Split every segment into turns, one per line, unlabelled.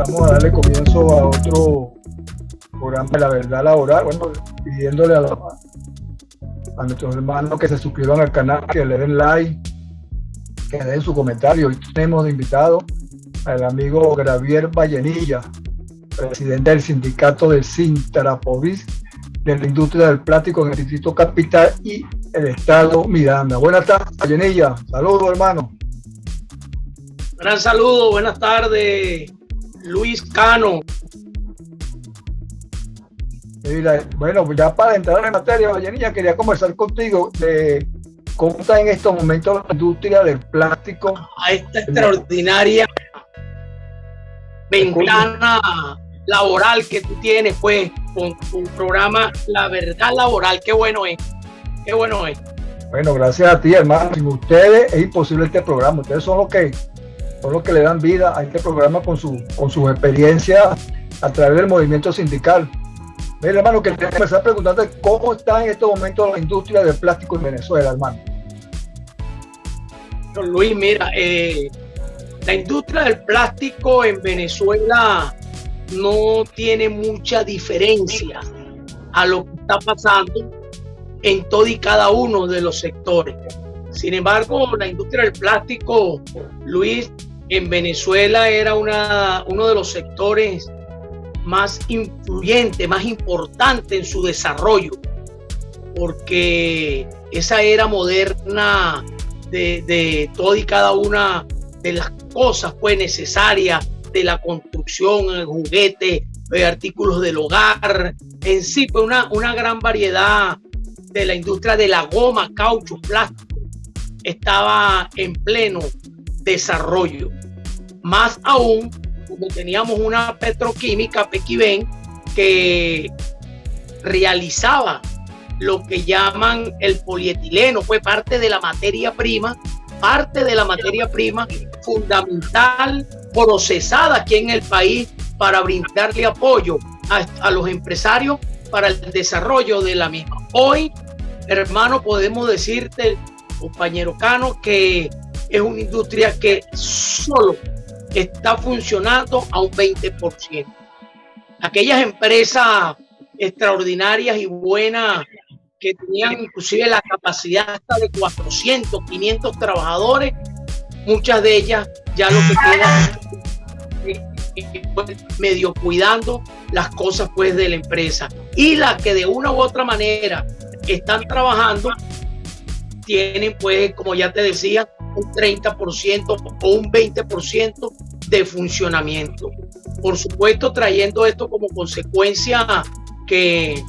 vamos a darle comienzo a otro programa de La Verdad Laboral. Bueno, pidiéndole a nuestros hermanos que se suscriban al canal, que le den like, que den su comentario. Hoy tenemos de invitado al amigo Javier Vallenilla, presidente del sindicato de Sintrapovis de la industria del plástico en el Distrito Capital y el estado Miranda. Buenas tardes, Vallenilla. Saludos, hermano.
Gran saludo, buenas tardes, Luis Cano.
Bueno, ya para entrar en materia, Vallenilla, quería conversar contigo de cómo está en estos momentos la industria del plástico.
A esta extraordinaria ventana laboral que tú tienes, pues, con tu programa La Verdad Laboral. Qué bueno es, qué bueno es.
Bueno, gracias a ti, hermano. Sin ustedes es imposible este programa. Ustedes son los que le dan vida a este programa con sus experiencias a través del movimiento sindical. Mira, hermano, que quería empezar preguntando cómo está en estos momentos la industria del plástico en Venezuela, hermano.
Luis, mira, la industria del plástico en Venezuela no tiene mucha diferencia a lo que está pasando en todo y cada uno de los sectores. Sin embargo, la industria del plástico, Luis, en Venezuela era uno de los sectores más influyentes, más importantes en su desarrollo, porque esa era moderna de toda y cada una de las cosas pues necesarias de la construcción, el juguete, artículos del hogar, en sí pues una gran variedad de la industria de la goma, caucho, plástico, estaba en pleno desarrollo. Más aún, como teníamos una petroquímica, Pequiven, que realizaba lo que llaman el polietileno, fue parte de la materia prima fundamental, procesada aquí en el país para brindarle apoyo a los empresarios para el desarrollo de la misma. Hoy, hermano, podemos decirte, compañero Cano, que es una industria que solo está funcionando a un 20%. Aquellas empresas extraordinarias y buenas que tenían inclusive la capacidad hasta de 400, 500 trabajadores, muchas de ellas ya lo que quedan es medio cuidando las cosas pues de la empresa. Y las que de una u otra manera están trabajando tienen pues, como ya te decía, un 30% o un 20% de funcionamiento. Por supuesto, trayendo esto como consecuencia que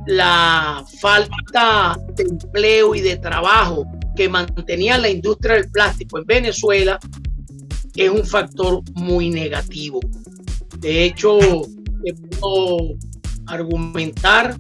la falta de empleo y de trabajo que mantenía la industria del plástico en Venezuela es un factor muy negativo. De hecho, puedo argumentar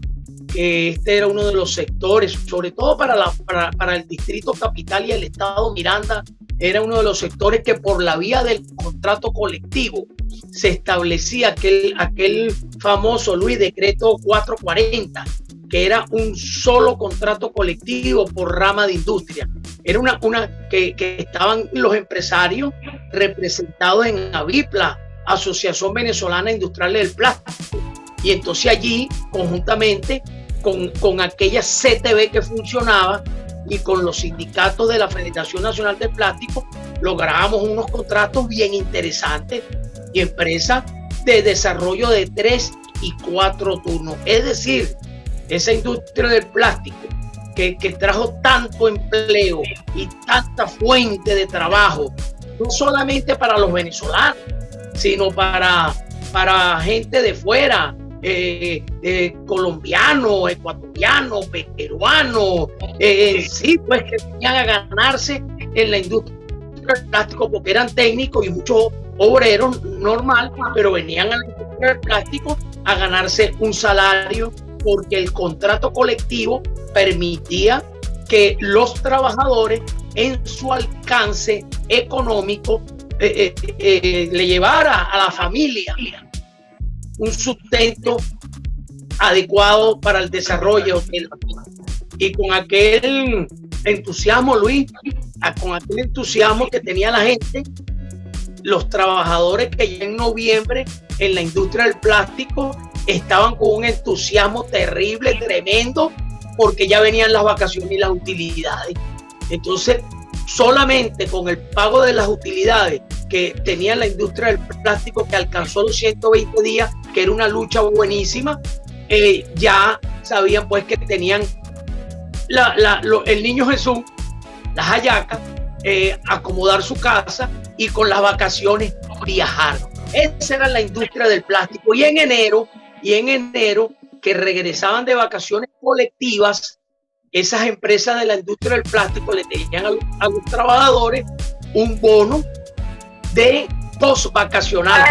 que este era uno de los sectores, sobre todo para el Distrito Capital y el estado Miranda, era uno de los sectores que por la vía del contrato colectivo se establecía aquel famoso, Luis, decreto 440, que era un solo contrato colectivo por rama de industria. Era una que estaban los empresarios representados en AVIPLA, Asociación Venezolana Industrial del Plástico, y entonces allí, conjuntamente con aquella CTB que funcionaba y con los sindicatos de la Federación Nacional del Plástico, logramos unos contratos bien interesantes y empresas de desarrollo de 3 y 4 turnos. Es decir, esa industria del plástico que trajo tanto empleo y tanta fuente de trabajo, no solamente para los venezolanos, sino para gente de fuera, colombianos, ecuatorianos, peruanos, sí, pues que venían a ganarse en la industria del plástico porque eran técnicos y muchos obreros normal, pero venían a la industria del plástico a ganarse un salario porque el contrato colectivo permitía que los trabajadores en su alcance económico le llevara a la familia un sustento adecuado para el desarrollo de la vida. Y con aquel entusiasmo, Luis, con aquel entusiasmo que tenía la gente, los trabajadores que ya en noviembre en la industria del plástico estaban con un entusiasmo terrible, tremendo, porque ya venían las vacaciones y las utilidades. Entonces, solamente con el pago de las utilidades que tenía la industria del plástico, que alcanzó los 120 días, que era una lucha buenísima, ya sabían pues que tenían el niño Jesús, las hallacas, acomodar su casa y con las vacaciones viajar. Esa era la industria del plástico. Y en enero, que regresaban de vacaciones colectivas, esas empresas de la industria del plástico le tenían a los trabajadores un bono de post-vacacional.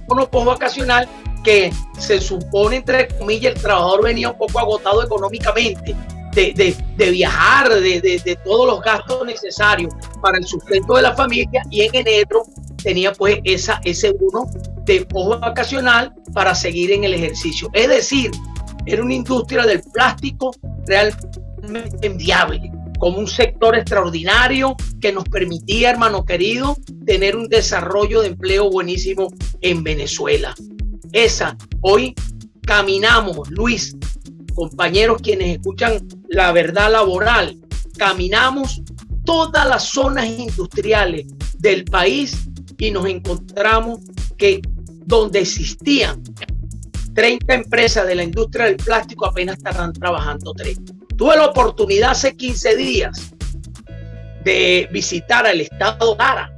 Bono post-vacacional que se supone, entre comillas, el trabajador venía un poco agotado económicamente de viajar, de todos los gastos necesarios para el sustento de la familia, y en enero tenía pues ese bono de post-vacacional para seguir en el ejercicio. Es decir, era una industria del plástico realmente enviable, como un sector extraordinario que nos permitía, hermano querido, tener un desarrollo de empleo buenísimo en Venezuela. Hoy caminamos, Luis, compañeros quienes escuchan La Verdad Laboral, caminamos todas las zonas industriales del país y nos encontramos que donde existían 30 empresas de la industria del plástico, apenas estarán trabajando 3. Tuve la oportunidad hace 15 días de visitar al estado Lara.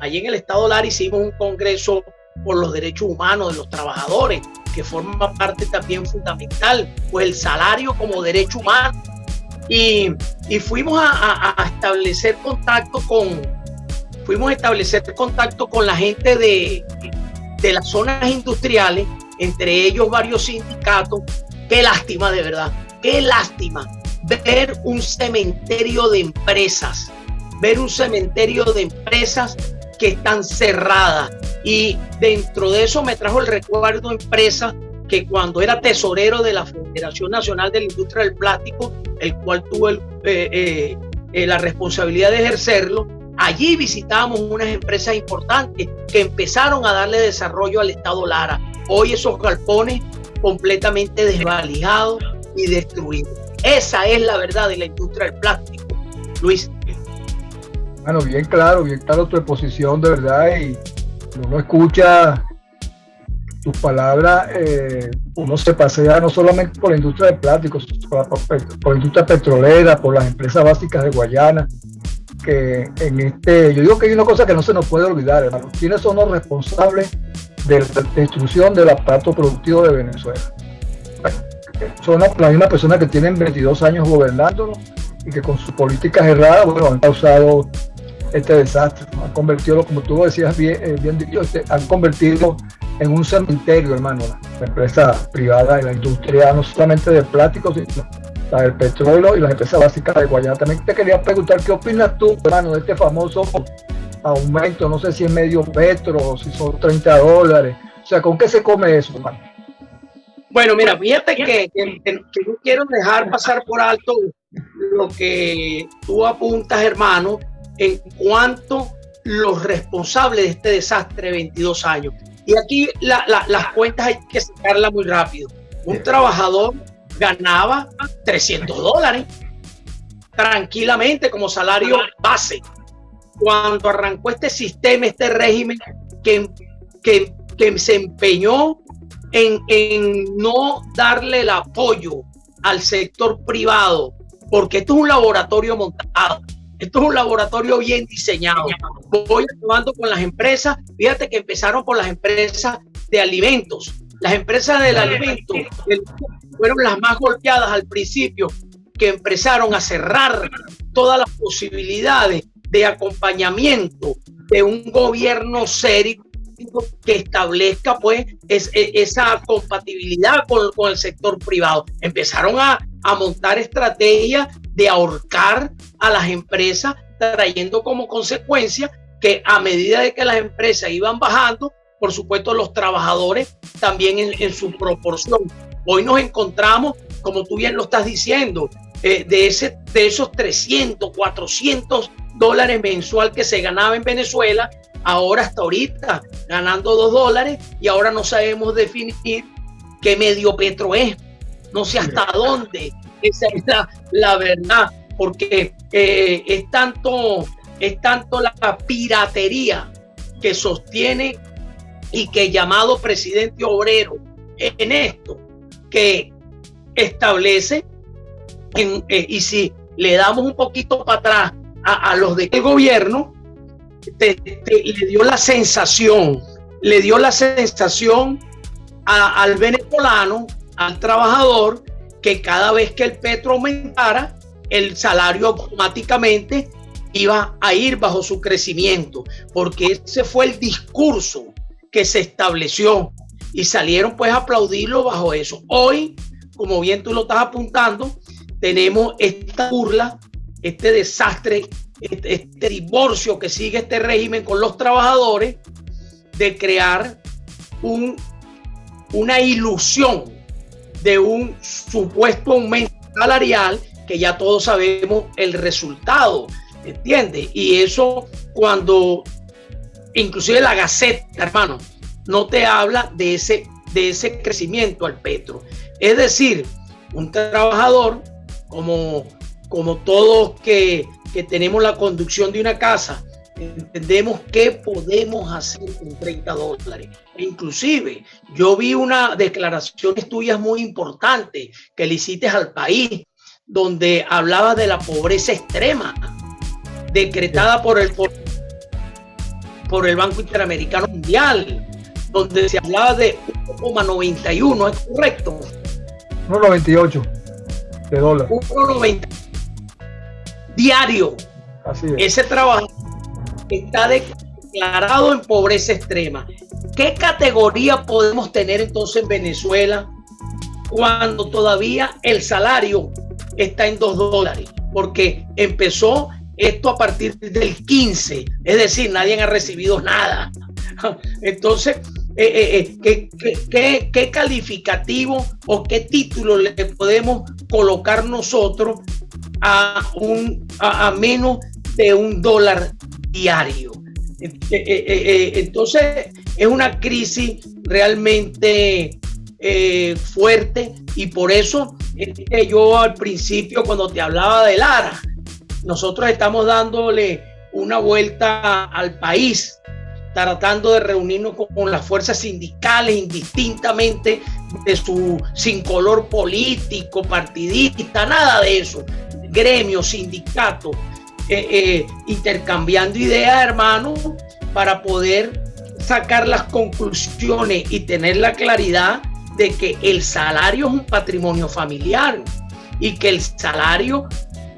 Allí en el estado Lara hicimos un congreso por los derechos humanos de los trabajadores, que forma parte también fundamental, pues el salario como derecho humano. Y fuimos a establecer contacto con la gente de las zonas industriales, entre ellos varios sindicatos. Qué lástima, de verdad, qué lástima ver un cementerio de empresas, que están cerradas. Y dentro de eso me trajo el recuerdo de empresa que cuando era tesorero de la Federación Nacional de la Industria del Plástico, el cual tuve la responsabilidad de ejercerlo, allí visitábamos unas empresas importantes que empezaron a darle desarrollo al estado Lara. Hoy esos galpones completamente desvalijados y destruidos. Esa es la verdad de la industria del plástico, Luis.
Bueno, bien claro tu exposición, de verdad, y uno escucha tus palabras, uno se pasea no solamente por la industria de plásticos, por la industria petrolera, por las empresas básicas de Guayana, que yo digo que hay una cosa que no se nos puede olvidar, hermano. ¿Quiénes son los responsables de la destrucción del aparato productivo de Venezuela? Bueno, son las mismas personas que tienen 22 años gobernándolo y que con sus políticas erradas, bueno, han causado este desastre, ¿no? Han convertido, como tú lo decías bien dicho, han convertido en un cementerio, hermano, la empresa privada de la industria, no solamente de plásticos, sino la del petróleo y las empresas básicas de Guayana. También te quería preguntar, ¿qué opinas tú, hermano, de este famoso aumento? No sé si es medio petro o si son $30. O sea, ¿con qué se come eso, hermano?
Bueno, mira, fíjate que no quiero dejar pasar por alto lo que tú apuntas, hermano, en cuanto los responsables de este desastre de 22 años. Y aquí las cuentas hay que sacarlas muy rápido. Un trabajador ganaba $300 tranquilamente como salario base. Cuando arrancó este sistema, este régimen que se empeñó en no darle el apoyo al sector privado, porque esto es un laboratorio montado, esto es un laboratorio bien diseñado. Voy acabando con las empresas. Fíjate que empezaron por las empresas de alimentos. Las empresas del alimento fueron las más golpeadas al principio, que empezaron a cerrar todas las posibilidades de acompañamiento de un gobierno serio que establezca pues esa compatibilidad con el sector privado. Empezaron a montar estrategias de ahorcar a las empresas, trayendo como consecuencia que a medida de que las empresas iban bajando, por supuesto los trabajadores también en su proporción. Hoy nos encontramos, como tú bien lo estás diciendo, de esos $300, $400 mensual que se ganaba en Venezuela, ahora hasta ahorita ganando $2 y ahora no sabemos definir qué medio petro es, no sé hasta dónde. Esa es la verdad, porque es tanto la piratería que sostiene y que llamado presidente obrero en esto, que establece, y si le damos un poquito para atrás a los del gobierno, le dio la sensación al venezolano, al trabajador, que cada vez que el petro aumentara, el salario automáticamente iba a ir bajo su crecimiento, porque ese fue el discurso que se estableció y salieron pues a aplaudirlo bajo eso. Hoy, como bien tú lo estás apuntando, tenemos esta burla, este desastre, este divorcio que sigue este régimen con los trabajadores, de crear una ilusión de un supuesto aumento salarial, que ya todos sabemos el resultado, ¿entiendes? Y eso, cuando inclusive la Gaceta, hermano, no te habla de ese crecimiento al petro. Es decir, un trabajador, como todos que tenemos la conducción de una casa, entendemos qué podemos hacer con $30. E inclusive, yo vi una declaraciones tuyas muy importantes que le hiciste al país, donde hablaba de la pobreza extrema decretada por el Banco Interamericano Mundial, donde se hablaba de 1,91, ¿es correcto?
1,98 de dólar.
1,90 diario.
Así es.
Ese trabajo está declarado en pobreza extrema. ¿Qué categoría podemos tener entonces en Venezuela cuando todavía el salario está en $2? Porque empezó esto a partir del 15, es decir, nadie ha recibido nada. Entonces, ¿qué calificativo o qué título le podemos colocar nosotros a menos de $1 diario? Entonces, es una crisis realmente fuerte, y por eso yo al principio, cuando te hablaba de Lara, nosotros estamos dándole una vuelta al país, tratando de reunirnos con las fuerzas sindicales, indistintamente sin color político, partidista, nada de eso, gremios, sindicatos, intercambiando ideas, hermano, para poder sacar las conclusiones y tener la claridad de que el salario es un patrimonio familiar, y que el salario,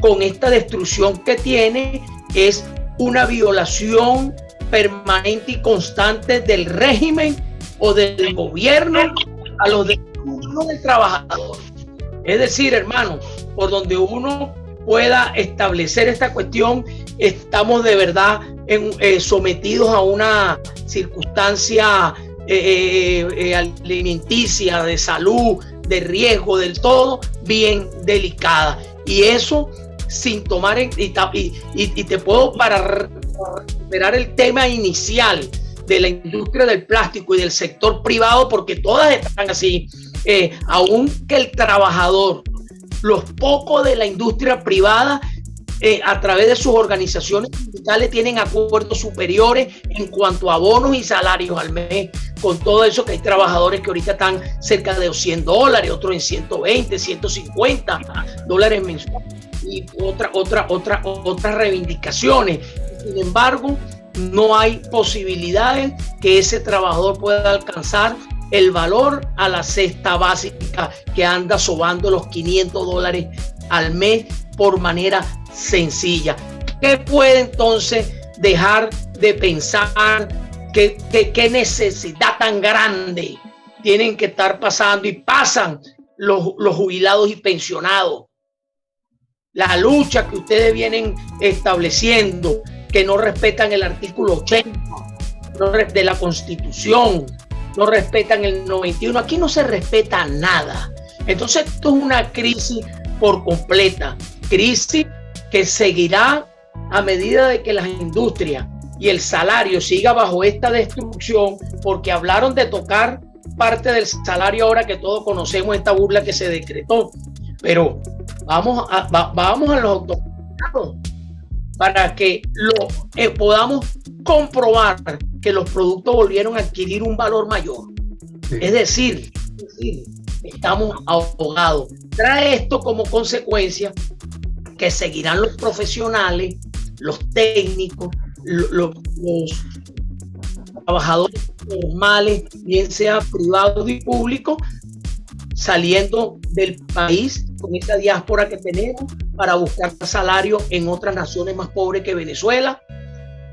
con esta destrucción que tiene, es una violación permanente y constante del régimen o del gobierno a los derechos del trabajador. Es decir, hermano, por donde uno pueda establecer esta cuestión, estamos de verdad sometidos a una circunstancia alimenticia, de salud, de riesgo, del todo bien delicada. Y eso sin tomar y te puedo, para recuperar el tema inicial de la industria del plástico y del sector privado, porque todas están así, aunque el trabajador, los pocos de la industria privada, a través de sus organizaciones sindicales, tienen acuerdos superiores en cuanto a bonos y salarios al mes. Con todo eso, que hay trabajadores que ahorita están cerca de $100, otros en 120, $150 mensuales, y otras reivindicaciones. Sin embargo, no hay posibilidades que ese trabajador pueda alcanzar el valor a la cesta básica, que anda sobando los $500 al mes por manera sencilla. ¿Qué puede entonces dejar de pensar? ¿Qué necesidad tan grande tienen que estar pasando y pasan los jubilados y pensionados? La lucha que ustedes vienen estableciendo, que no respetan el artículo 80 de la Constitución, no respetan el 91, aquí no se respeta nada. Entonces, esto es una crisis por completa, crisis que seguirá a medida de que las industrias y el salario siga bajo esta destrucción, porque hablaron de tocar parte del salario ahora que todos conocemos esta burla que se decretó. Pero vamos a los automercados para que podamos comprobar que los productos volvieron a adquirir un valor mayor. Sí. Es decir, estamos ahogados. Trae esto como consecuencia que seguirán los profesionales, los técnicos, los trabajadores normales, bien sea privados y públicos, saliendo del país con esa diáspora que tenemos para buscar salario en otras naciones más pobres que Venezuela,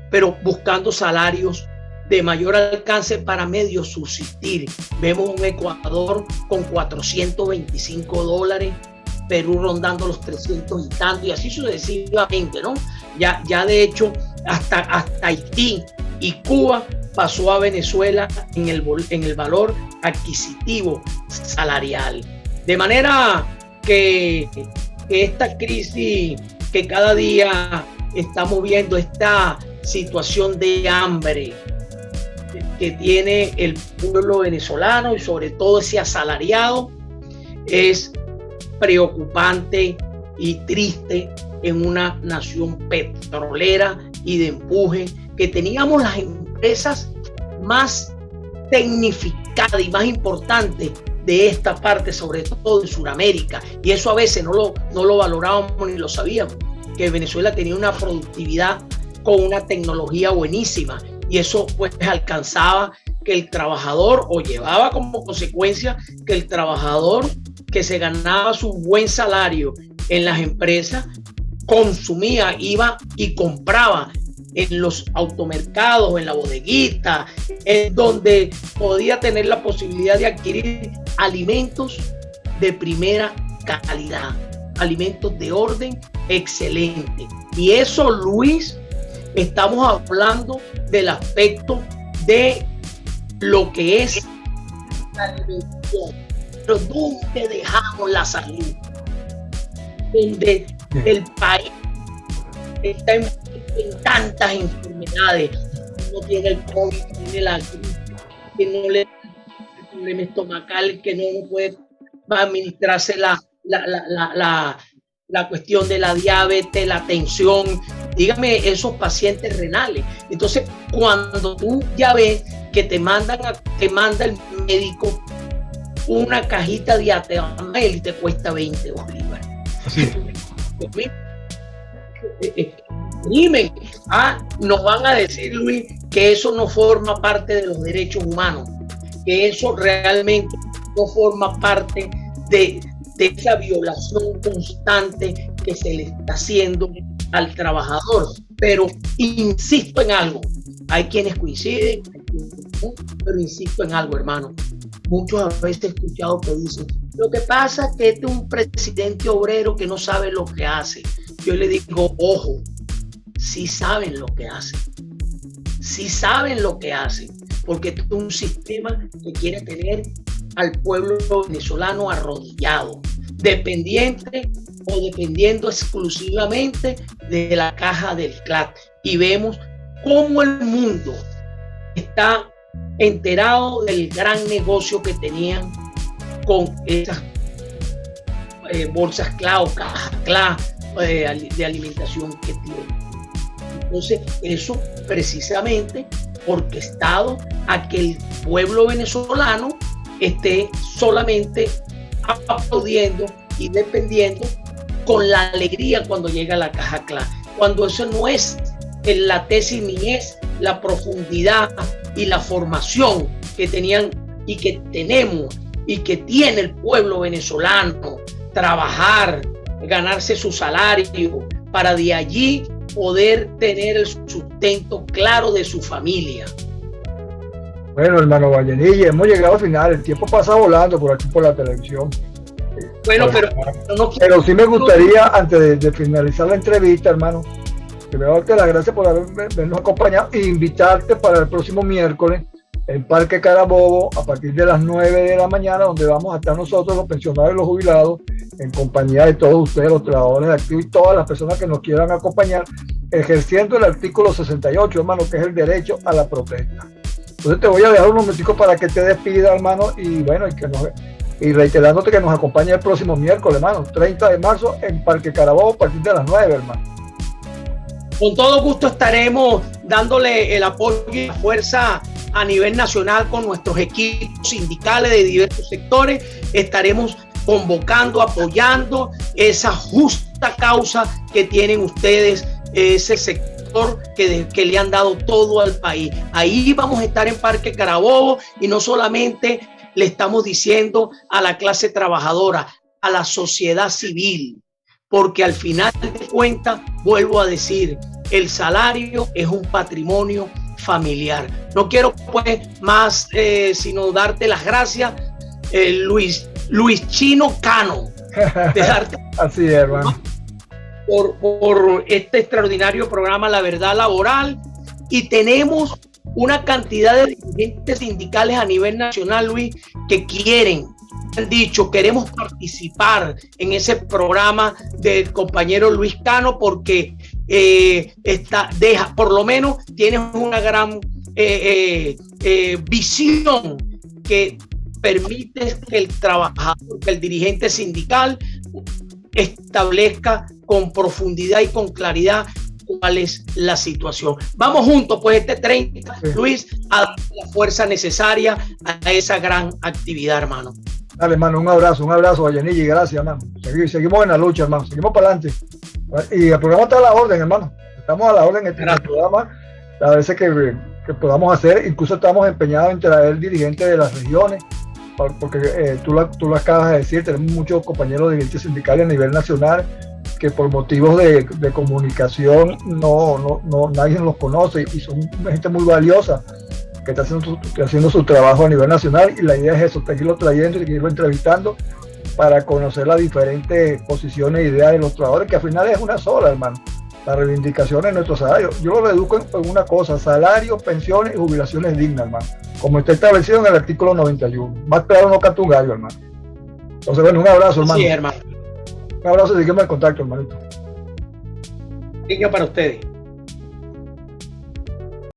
pero buscando salarios de mayor alcance para medio subsistir. Vemos un Ecuador con $425, Perú rondando los 300 y tanto, y así sucesivamente, ¿no? Ya de hecho, hasta Haití y Cuba pasó a Venezuela en el valor adquisitivo salarial. De manera que esta crisis que cada día estamos viendo, esta situación de hambre que tiene el pueblo venezolano y sobre todo ese asalariado, es preocupante y triste en una nación petrolera y de empuje, que teníamos las empresas más tecnificadas y más importantes de esta parte, sobre todo en Sudamérica, y eso a veces no lo valorábamos ni lo sabíamos, que Venezuela tenía una productividad con una tecnología buenísima, y eso pues alcanzaba que el trabajador, o llevaba como consecuencia que el trabajador que se ganaba su buen salario en las empresas consumía, iba y compraba en los automercados, en la bodeguita, en donde podía tener la posibilidad de adquirir alimentos de primera calidad, alimentos de orden excelente. Y eso, Luis, estamos hablando del aspecto de lo que es la alimentación. Pero ¿dónde dejamos la salud? Donde el país está en tantas enfermedades. No tiene el COVID, tiene la gripe, que no le da el problema estomacal, que no puede administrarse la cuestión de la diabetes, la tensión. Dígame, esos pacientes renales. Entonces, cuando tú ya ves que te manda el médico una cajita de Ateamel y te cuesta 20 bolívares. Sí. Dime, nos van a decir, Luis, que eso no forma parte de los derechos humanos, que eso realmente no forma parte de esa violación constante que se le está haciendo al trabajador. Pero insisto en algo, hay quienes coinciden, pero insisto en algo, hermano. Muchos a veces he escuchado que dicen, lo que pasa es que este es un presidente obrero que no sabe lo que hace. Yo le digo, ojo, sí saben lo que hacen. Sí saben lo que hacen. Porque es un sistema que quiere tener al pueblo venezolano arrodillado, dependiente o dependiendo exclusivamente de la caja del CLAT. Y vemos cómo el mundo está enterado del gran negocio que tenían con esas bolsas CLA o cajas CLA de alimentación que tienen. Entonces, eso precisamente orquestado a que el pueblo venezolano esté solamente aplaudiendo y dependiendo con la alegría cuando llega la caja CLA, cuando eso no es la tesis ni es la profundidad y la formación que tenían y que tenemos y que tiene el pueblo venezolano, trabajar, ganarse su salario para de allí poder tener el sustento claro de su familia.
Bueno, hermano Vallenilla, hemos llegado al final, el tiempo pasa volando por aquí por la televisión.
Bueno,
pero sí me gustaría, antes de finalizar la entrevista, hermano, primero darte las gracias por habernos acompañado e invitarte para el próximo miércoles en Parque Carabobo a partir de las 9 de la mañana, donde vamos a estar nosotros, los pensionados y los jubilados, en compañía de todos ustedes, los trabajadores activos y todas las personas que nos quieran acompañar, ejerciendo el artículo 68, hermano, que es el derecho a la protesta. Entonces te voy a dejar un momentico para que te despida, hermano, y bueno, y reiterándote que nos acompañe el próximo miércoles, hermano, 30 de marzo en Parque Carabobo a partir de las 9, hermano.
Con todo gusto estaremos dándole el apoyo y la fuerza a nivel nacional con nuestros equipos sindicales de diversos sectores. Estaremos convocando, apoyando esa justa causa que tienen ustedes, ese sector que le han dado todo al país. Ahí vamos a estar en Parque Carabobo y no solamente le estamos diciendo a la clase trabajadora, a la sociedad civil, porque al final de cuentas, vuelvo a decir, el salario es un patrimonio familiar. No quiero pues más sino darte las gracias, Luis Chino Cano, de darte
así es, hermano,
por este extraordinario programa La Verdad Laboral. Y tenemos una cantidad de dirigentes sindicales a nivel nacional, Luis, que han dicho, queremos participar en ese programa del compañero Luis Cano porque por lo menos tienes una gran visión que permite que el trabajador, que el dirigente sindical establezca con profundidad y con claridad cuál es la situación. Vamos juntos, pues, este 30, Luis, a dar la fuerza necesaria a esa gran actividad, hermano.
Dale, hermano, un abrazo a Yanille, gracias, hermano. Seguimos en la lucha, hermano, seguimos para adelante. Y el programa está a la orden, hermano. Estamos a la orden en el programa, a veces que podamos hacer, incluso estamos empeñados en traer dirigentes de las regiones, porque tú lo acabas de decir, tenemos muchos compañeros dirigentes sindicales a nivel nacional que por motivos de comunicación nadie los conoce y son gente muy valiosa que está haciendo su trabajo a nivel nacional, y la idea es eso, seguirlo trayendo y seguirlo entrevistando para conocer las diferentes posiciones e ideas de los trabajadores, que al final es una sola, hermano, la reivindicación de nuestro salario. Yo lo reduzco en una cosa: salarios, pensiones y jubilaciones dignas, hermano, como está establecido en el artículo 91. Más claro no canta un gallo, hermano. Entonces, bueno, un abrazo, hermano.
Sí, hermano.
Un abrazo y seguimos en contacto, hermanito.
Niño para ustedes.